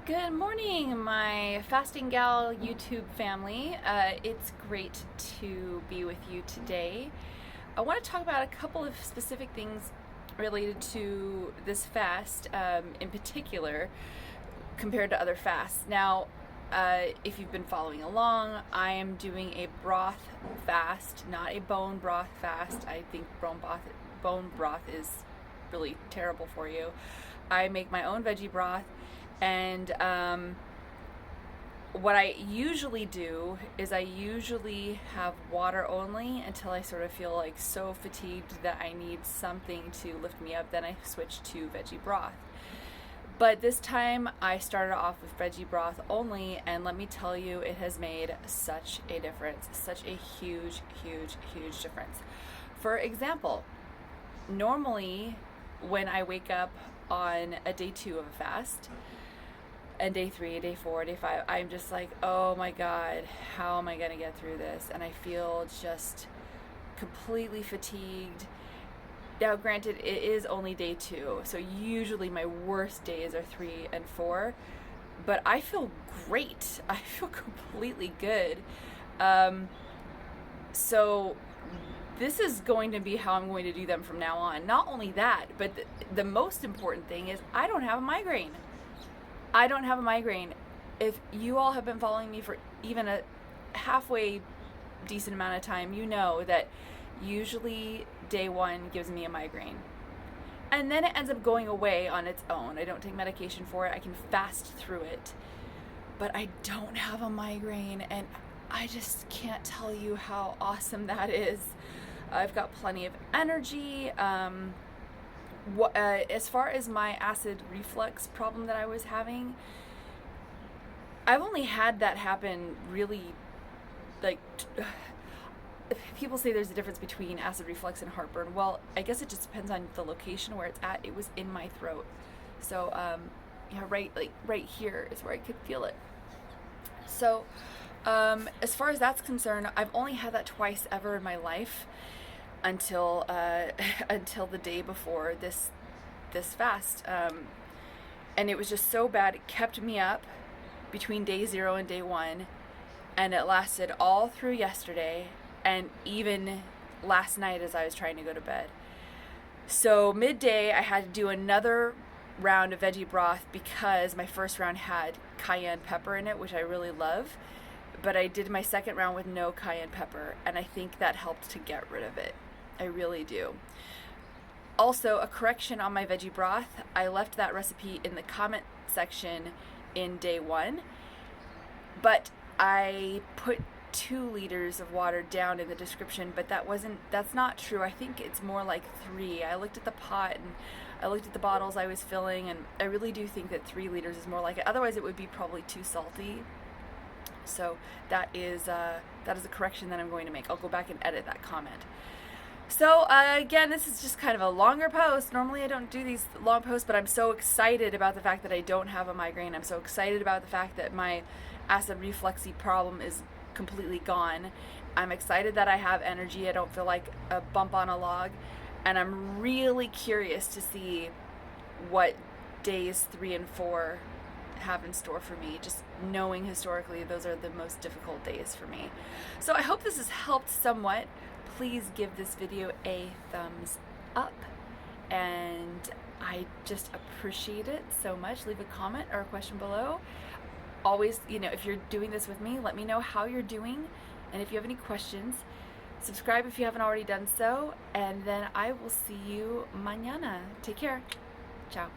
Good morning, my Fasting Gal YouTube family. It's great to be with you today. I want to talk about a couple of specific things related to this fast, in particular, compared to other fasts. Now, if you've been following along, I am doing a broth fast, not a bone broth fast. I think bone broth is really terrible for you. I make my own veggie broth. And what I usually do is I usually have water only until I sort of feel like so fatigued that I need something to lift me up. Then I switch to veggie broth. But this time I started off with veggie broth only, and let me tell you, it has made such a difference, such a huge, huge, huge difference. For example, normally when I wake up on a day 2 of a fast, and day 3, day 4, day 5, I'm just like, oh my God, how am I gonna get through this? And I feel just completely fatigued. Now, granted, it is only day 2, so usually my worst days are 3 and 4, but I feel great. I feel completely good. So this is going to be how I'm going to do them from now on. Not only that, but the most important thing is I don't have a migraine. I don't have a migraine. If you all have been following me for even a halfway decent amount of time, you know that usually day 1 gives me a migraine. And then it ends up going away on its own. I don't take medication for it. I can fast through it. But I don't have a migraine, and I just can't tell you how awesome that is. I've got plenty of energy. As far as my acid reflux problem that I was having, I've only had that happen really, like, people say there's a difference between acid reflux and heartburn. Well, I guess it just depends on the location where it's at. It was in my throat. So, yeah, right here is where I could feel it. So, as far as that's concerned, I've only had that twice ever in my life, until the day before this fast, and it was just so bad. It kept me up between day 0 and day 1, and it lasted all through yesterday and even last night as I was trying to go to bed. So midday I had to do another round of veggie broth because my first round had cayenne pepper in it, which I really love. But I did my second round with no cayenne pepper, and I think that helped to get rid of it. I really do. Also, a correction on my veggie broth. I left that recipe in the comment section in day 1, but I put 2 liters of water down in the description, but that's not true. I think it's more like 3. I looked at the pot and I looked at the bottles I was filling, and I really do think that 3 liters is more like it. Otherwise it would be probably too salty. So that is a correction that I'm going to make. I'll go back and edit that comment. So again, this is just kind of a longer post. Normally I don't do these long posts, but I'm so excited about the fact that I don't have a migraine. I'm so excited about the fact that my acid refluxy problem is completely gone. I'm excited that I have energy. I don't feel like a bump on a log. And I'm really curious to see what days 3 and 4 have in store for me, just knowing historically those are the most difficult days for me. So I hope this has helped somewhat. Please give this video a thumbs up, and I just appreciate it so much. Leave a comment or a question below. Always, if you're doing this with me, let me know how you're doing, and if you have any questions, subscribe if you haven't already done so, and then I will see you mañana. Take care. Ciao.